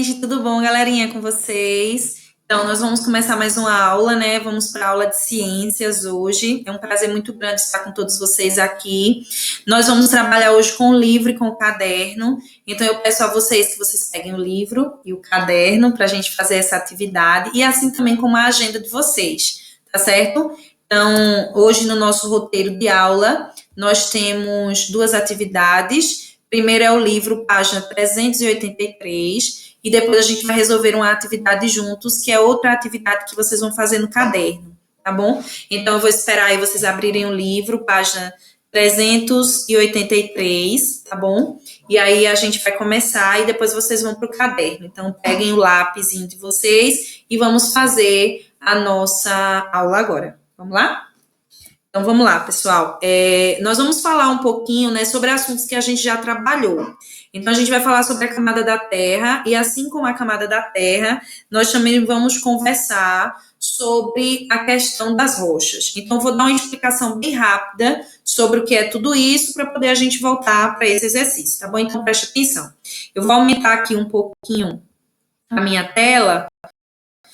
gente, tudo bom, galerinha, com vocês? Então, nós vamos começar mais uma aula, né? Vamos para a aula de ciências hoje. É um prazer muito grande estar com todos vocês aqui. Nós vamos trabalhar hoje com o livro e com o caderno. Então, eu peço a vocês que vocês peguem o livro e o caderno para a gente fazer essa atividade e assim também com a agenda de vocês, tá certo? Então, hoje no nosso roteiro de aula, nós temos duas atividades. Primeiro é o livro, página 383, e depois a gente vai resolver uma atividade juntos, que é outra atividade que vocês vão fazer no caderno, tá bom? Então, eu vou esperar aí vocês abrirem o livro, página 383, tá bom? E aí a gente vai começar e depois vocês vão para o caderno. Então, peguem o lápisinho de vocês e vamos fazer a nossa aula agora. Vamos lá? Então, vamos lá, pessoal. Nós vamos falar um pouquinho, né, sobre assuntos que a gente já trabalhou. Então, a gente vai falar sobre a camada da Terra, e assim como a camada da Terra, nós também vamos conversar sobre a questão das rochas. Então, vou dar uma explicação bem rápida sobre o que é tudo isso, para poder a gente voltar para esse exercício, tá bom? Então, preste atenção. Eu vou aumentar aqui um pouquinho a minha tela,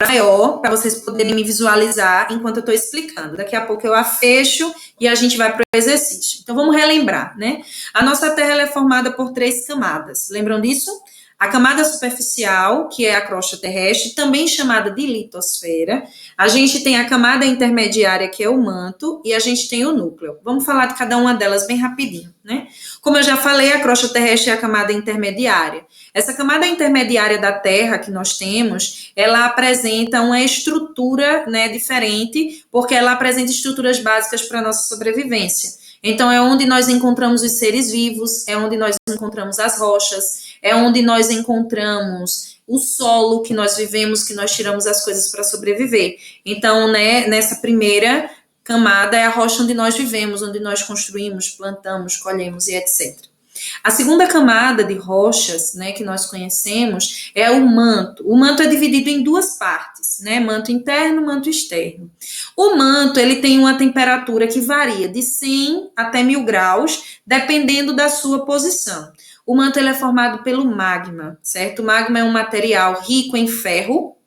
maior, para vocês poderem me visualizar enquanto eu estou explicando. Daqui a pouco eu a fecho e a gente vai para o exercício. Então, vamos relembrar, né? A nossa Terra ela é formada por 3 camadas. Lembram disso? A camada superficial, que é a crosta terrestre, também chamada de litosfera. A gente tem a camada intermediária, que é o manto, e a gente tem o núcleo. Vamos falar de cada uma delas bem rapidinho, né? Como eu já falei, a crosta terrestre é a camada intermediária. Essa camada intermediária da Terra que nós temos, ela apresenta uma estrutura, né, diferente, porque ela apresenta estruturas básicas para a nossa sobrevivência. Então, é onde nós encontramos os seres vivos, é onde nós encontramos as rochas, é onde nós encontramos o solo que nós vivemos, que nós tiramos as coisas para sobreviver. Então, né, nessa primeira camada é a rocha onde nós vivemos, onde nós construímos, plantamos, colhemos e etc. A segunda camada de rochas, né, que nós conhecemos é o manto. O manto é dividido em 2 partes, né, manto interno e manto externo. O manto, ele tem uma temperatura que varia de 100 até 1000 graus, dependendo da sua posição. O manto ele é formado pelo magma, certo? O magma é um material rico em ferro,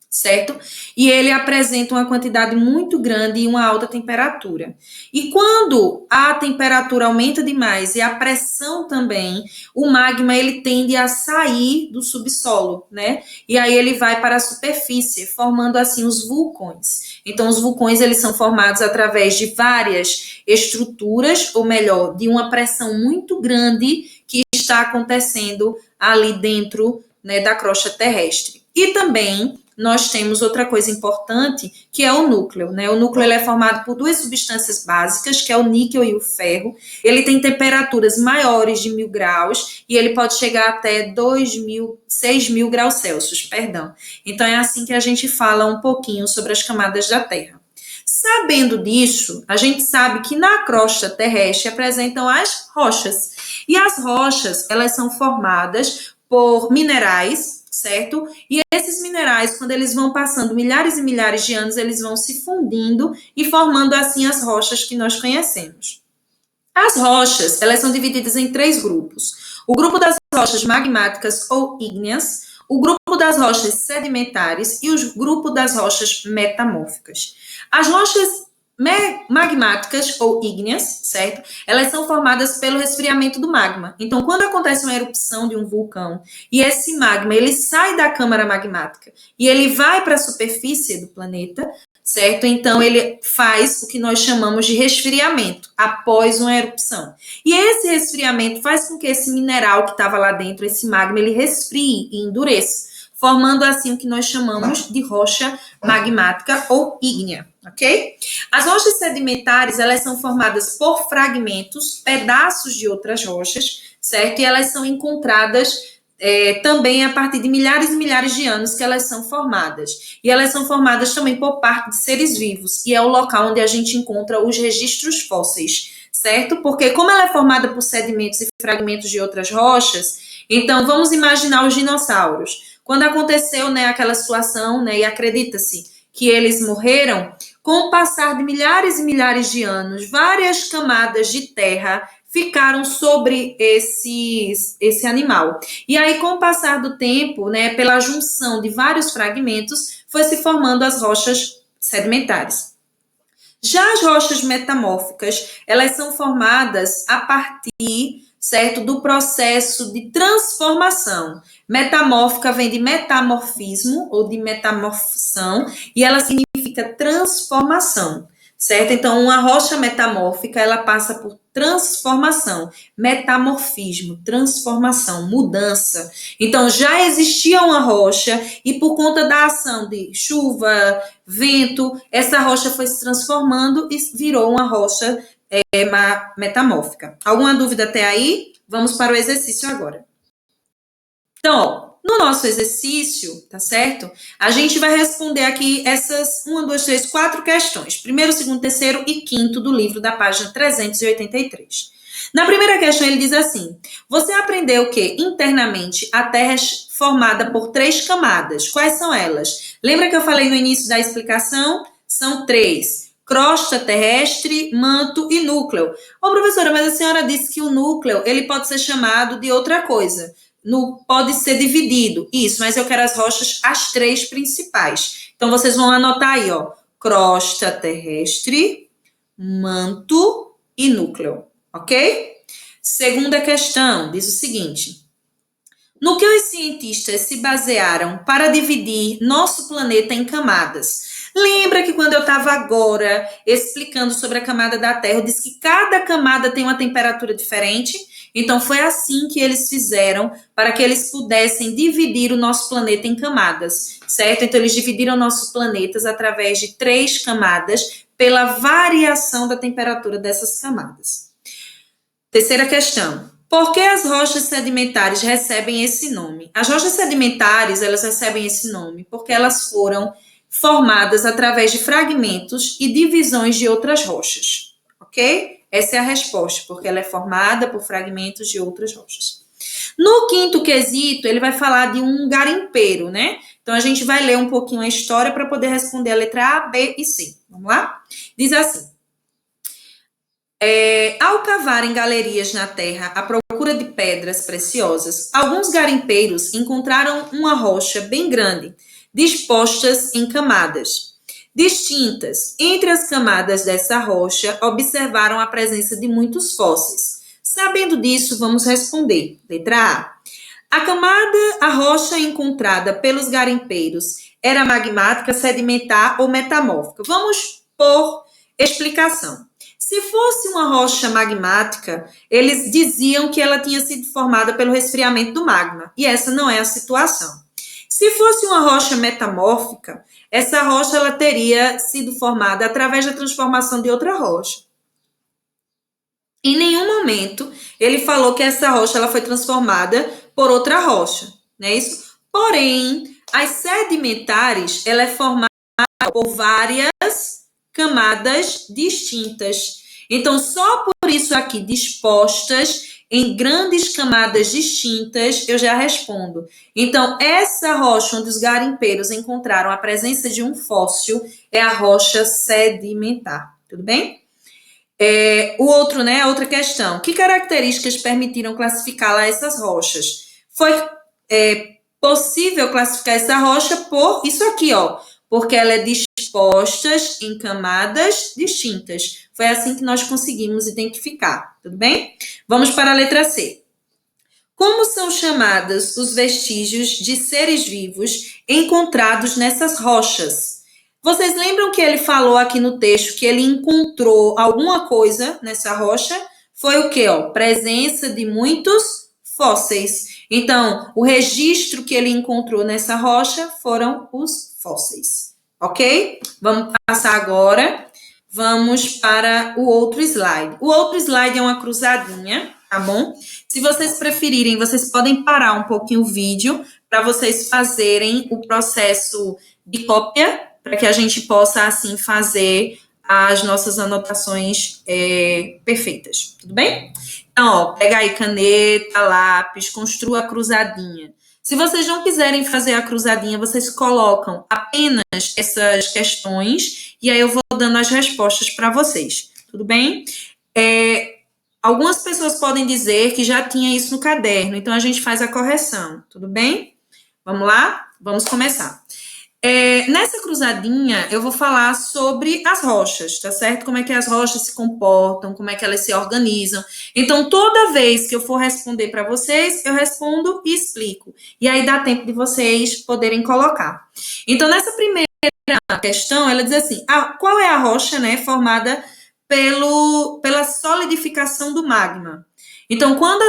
certo? E ele apresenta uma quantidade muito grande e uma alta temperatura. E quando a temperatura aumenta demais e a pressão também, o magma ele tende a sair do subsolo, né? E aí ele vai para a superfície, formando assim os vulcões. Então os vulcões eles são formados através de várias estruturas, ou melhor, de uma pressão muito grande que está acontecendo ali dentro, né, da crosta terrestre. E também nós temos outra coisa importante, que é o núcleo, né? O núcleo ele é formado por 2 substâncias básicas, que é o níquel e o ferro. Ele tem temperaturas maiores de 1000 graus e ele pode chegar até 6.000 graus Celsius, perdão. Então, é assim que a gente fala um pouquinho sobre as camadas da Terra. Sabendo disso, a gente sabe que na crosta terrestre apresentam as rochas. E as rochas, elas são formadas por minerais, certo? E esses minerais, quando eles vão passando milhares e milhares de anos, eles vão se fundindo e formando assim as rochas que nós conhecemos. As rochas, elas são divididas em 3 grupos. O grupo das rochas magmáticas ou ígneas, o grupo das rochas sedimentares e o grupo das rochas metamórficas. As rochas magmáticas ou ígneas, certo? Elas são formadas pelo resfriamento do magma. Então, quando acontece uma erupção de um vulcão e esse magma ele sai da câmara magmática e ele vai para a superfície do planeta, certo? Então, ele faz o que nós chamamos de resfriamento após uma erupção. E esse resfriamento faz com que esse mineral que estava lá dentro, esse magma, ele resfrie e endureça, formando assim o que nós chamamos de rocha magmática ou ígnea, ok? As rochas sedimentares, elas são formadas por fragmentos, pedaços de outras rochas, certo? E elas são encontradas também a partir de milhares e milhares de anos que elas são formadas. E elas são formadas também por parte de seres vivos, e é o local onde a gente encontra os registros fósseis, certo? Porque como ela é formada por sedimentos e fragmentos de outras rochas, então vamos imaginar os dinossauros. Quando aconteceu, né, aquela situação, né, e acredita-se que eles morreram, com o passar de milhares e milhares de anos, várias camadas de terra ficaram sobre esse animal. E aí, com o passar do tempo, né, pela junção de vários fragmentos, foi se formando as rochas sedimentares. Já as rochas metamórficas, elas são formadas a partir, certo, do processo de transformação. Metamórfica vem de metamorfismo ou de metamorfção e ela significa transformação, certo? Então, uma rocha metamórfica, ela passa por transformação, metamorfismo, transformação, mudança. Então, já existia uma rocha e por conta da ação de chuva, vento, essa rocha foi se transformando e virou uma rocha metamórfica. Alguma dúvida até aí? Vamos para o exercício agora. Então, ó, no nosso exercício, tá certo? A gente vai responder aqui essas 1, 2, 3, 4 questões. Primeiro, segundo, terceiro e quinto do livro da página 383. Na primeira questão, ele diz assim: você aprendeu que, internamente, a Terra é formada por 3 camadas. Quais são elas? Lembra que eu falei no início da explicação? São 3. Crosta terrestre, manto e núcleo. Ô, professora, mas a senhora disse que o núcleo ele pode ser chamado de outra coisa. Pode ser dividido. Isso, mas eu quero as rochas, as 3 principais. Então, vocês vão anotar aí, ó. Crosta terrestre, manto e núcleo. Ok? Segunda questão, diz o seguinte: no que os cientistas se basearam para dividir nosso planeta em camadas? Lembra que quando eu estava agora explicando sobre a camada da Terra, eu disse que cada camada tem uma temperatura diferente? Então, foi assim que eles fizeram para que eles pudessem dividir o nosso planeta em camadas, certo? Então, eles dividiram nossos planetas através de 3 camadas pela variação da temperatura dessas camadas. Terceira questão. Por que as rochas sedimentares recebem esse nome? As rochas sedimentares, elas recebem esse nome porque elas foram formadas através de fragmentos e divisões de outras rochas, ok? Essa é a resposta, porque ela é formada por fragmentos de outras rochas. No quinto quesito, ele vai falar de um garimpeiro, né? Então, a gente vai ler um pouquinho a história para poder responder a letra A, B e C. Vamos lá? Diz assim: ao cavar em galerias na terra à procura de pedras preciosas, alguns garimpeiros encontraram uma rocha bem grande, dispostas em camadas distintas. Entre as camadas dessa rocha, observaram a presença de muitos fósseis. Sabendo disso, vamos responder. Letra A. A rocha encontrada pelos garimpeiros era magmática, sedimentar ou metamórfica? Vamos por explicação. Se fosse uma rocha magmática, eles diziam que ela tinha sido formada pelo resfriamento do magma, e essa não é a situação. Se fosse uma rocha metamórfica, essa rocha ela teria sido formada através da transformação de outra rocha. Em nenhum momento ele falou que essa rocha ela foi transformada por outra rocha, não é isso? Porém, as sedimentares ela é formada por várias camadas distintas. Então, só por isso aqui, dispostas em grandes camadas distintas, eu já respondo. Então, essa rocha onde os garimpeiros encontraram a presença de um fóssil é a rocha sedimentar. Tudo bem? O outro, né? Outra questão. Que características permitiram classificá-la essas rochas? Foi possível classificar essa rocha por isso aqui, ó. Porque ela é dispostas em camadas distintas. Foi assim que nós conseguimos identificar, tudo bem? Vamos para a letra C. Como são chamados os vestígios de seres vivos encontrados nessas rochas? Vocês lembram que ele falou aqui no texto que ele encontrou alguma coisa nessa rocha? Foi o quê? Presença de muitos fósseis. Então, o registro que ele encontrou nessa rocha foram os fósseis, ok? Vamos passar agora, vamos para o outro slide. O outro slide é uma cruzadinha, tá bom? Se vocês preferirem, vocês podem parar um pouquinho o vídeo para vocês fazerem o processo de cópia, para que a gente possa, assim, fazer as nossas anotações perfeitas, tudo bem? Então, ó, pega aí caneta, lápis, construa a cruzadinha. Se vocês não quiserem fazer a cruzadinha, vocês colocam apenas essas questões e aí eu vou dando as respostas para vocês, tudo bem? Algumas pessoas podem dizer que já tinha isso no caderno, então a gente faz a correção, tudo bem? Vamos lá? Vamos começar. Nessa cruzadinha, eu vou falar sobre as rochas, tá certo? Como é que as rochas se comportam, como é que elas se organizam. Então, toda vez que eu for responder para vocês, eu respondo e explico. E aí dá tempo de vocês poderem colocar. Então, nessa primeira questão, ela diz assim: qual é a rocha, né, formada pela solidificação do magma? Então, quando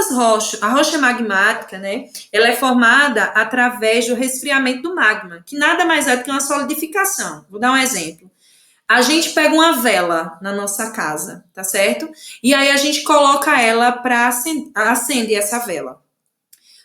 a rocha magmática, né, ela é formada através do resfriamento do magma, que nada mais é do que uma solidificação. Vou dar um exemplo. A gente pega uma vela na nossa casa, tá certo? E aí a gente coloca ela para acender essa vela.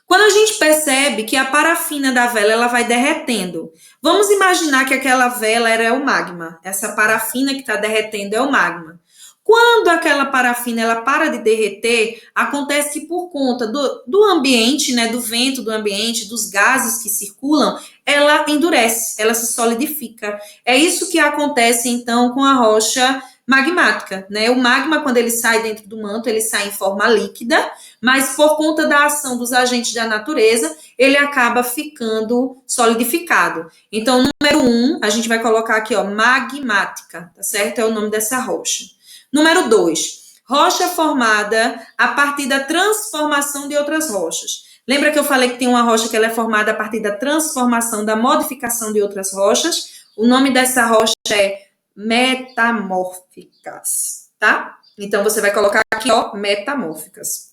Quando a gente percebe que a parafina da vela ela vai derretendo, vamos imaginar que aquela vela era o magma. Essa parafina que está derretendo é o magma. Quando aquela parafina ela para de derreter, acontece que por conta do ambiente, né, do vento do ambiente, dos gases que circulam, ela endurece, ela se solidifica. É isso que acontece então com a rocha magmática, né? O magma, quando ele sai dentro do manto, ele sai em forma líquida, mas por conta da ação dos agentes da natureza, ele acaba ficando solidificado. Então, número 1, a gente vai colocar aqui, ó, magmática, tá certo? É o nome dessa rocha. Número 2, rocha formada a partir da transformação de outras rochas. Lembra que eu falei que tem uma rocha que ela é formada a partir da transformação, da modificação de outras rochas? O nome dessa rocha é metamórficas, tá? Então, você vai colocar aqui, ó, metamórficas.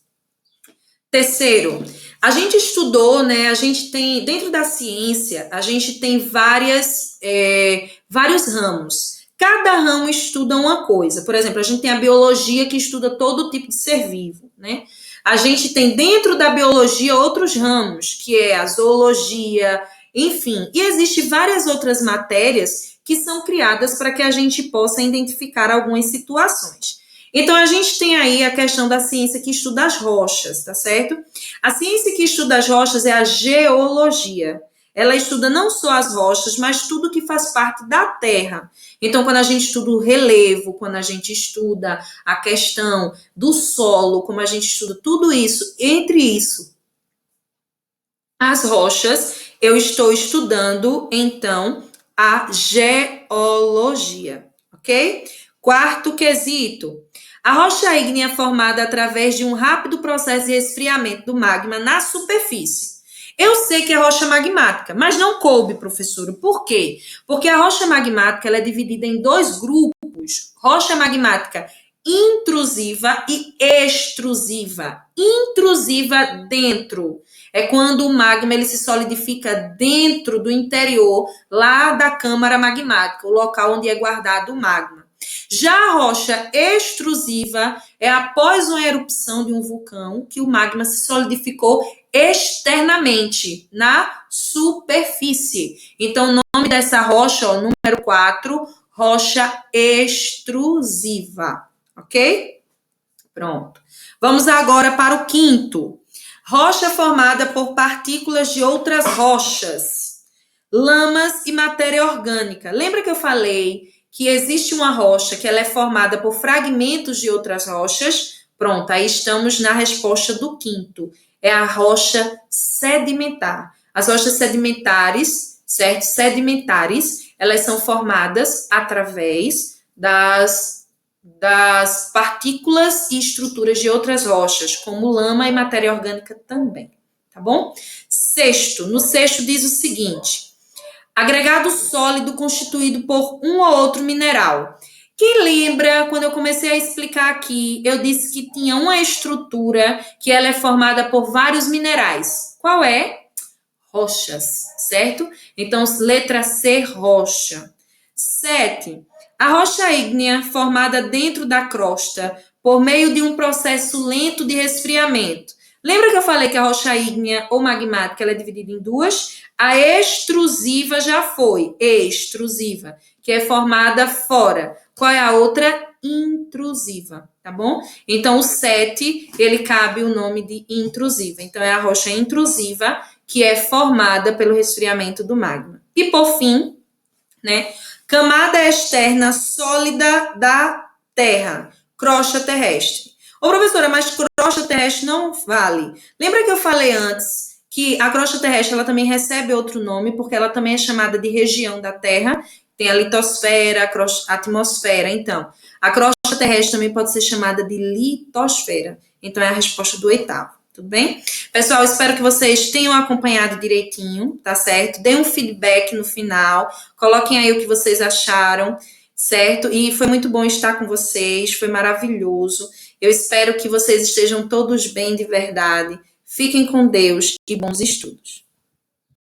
Terceiro, a gente estudou, né? A gente tem, dentro da ciência, a gente tem vários ramos. Cada ramo estuda uma coisa. Por exemplo, a gente tem a biologia que estuda todo tipo de ser vivo, né? A gente tem dentro da biologia outros ramos, que é a zoologia, enfim. E existem várias outras matérias que são criadas para que a gente possa identificar algumas situações. Então, a gente tem aí a questão da ciência que estuda as rochas, tá certo? A ciência que estuda as rochas é a geologia. Ela estuda não só as rochas, mas tudo que faz parte da Terra. Então, quando a gente estuda o relevo, quando a gente estuda a questão do solo, como a gente estuda tudo isso, entre isso, as rochas, eu estou estudando, então, a geologia, ok? Quarto quesito. A rocha ígnea é formada através de um rápido processo de resfriamento do magma na superfície. Eu sei que é rocha magmática, mas não coube, professor. Por quê? Porque a rocha magmática ela é dividida em dois grupos. Rocha magmática intrusiva e extrusiva. Intrusiva dentro. É quando o magma ele se solidifica dentro do interior, lá da câmara magmática, o local onde é guardado o magma. Já a rocha extrusiva é após uma erupção de um vulcão que o magma se solidificou externamente, na superfície. Então, o nome dessa rocha, ó, número 4, rocha extrusiva, ok? Pronto. Vamos agora para o quinto. Rocha formada por partículas de outras rochas, lamas e matéria orgânica. Lembra que eu falei que existe uma rocha que ela é formada por fragmentos de outras rochas? Pronto, aí estamos na resposta do quinto. É a rocha sedimentar. As rochas sedimentares, certo? Sedimentares, elas são formadas através das partículas e estruturas de outras rochas, como lama e matéria orgânica também, tá bom? Sexto, no sexto diz o seguinte: agregado sólido constituído por um ou outro mineral. Quem lembra, quando eu comecei a explicar aqui, eu disse que tinha uma estrutura que ela é formada por vários minerais. Qual é? Rochas, certo? Então, letra C, rocha. 7. A rocha ígnea, formada dentro da crosta, por meio de um processo lento de resfriamento. Lembra que eu falei que a rocha ígnea ou magmática ela é dividida em duas? A extrusiva já foi, extrusiva, que é formada fora. Qual é a outra? Intrusiva, tá bom? Então, o 7, ele cabe o nome de intrusiva. Então, é a rocha intrusiva, que é formada pelo resfriamento do magma. E, por fim, né, camada externa sólida da Terra, crosta terrestre. Ô, professora, mas crosta terrestre não vale. Lembra que eu falei antes que a crosta terrestre ela também recebe outro nome, porque ela também é chamada de região da Terra. Tem a litosfera, a atmosfera. Então, a crosta terrestre também pode ser chamada de litosfera. Então, é a resposta do oitavo. Tudo bem? Pessoal, espero que vocês tenham acompanhado direitinho, tá certo? Deem um feedback no final, coloquem aí o que vocês acharam, certo? E foi muito bom estar com vocês, foi maravilhoso. Eu espero que vocês estejam todos bem de verdade. Fiquem com Deus e bons estudos.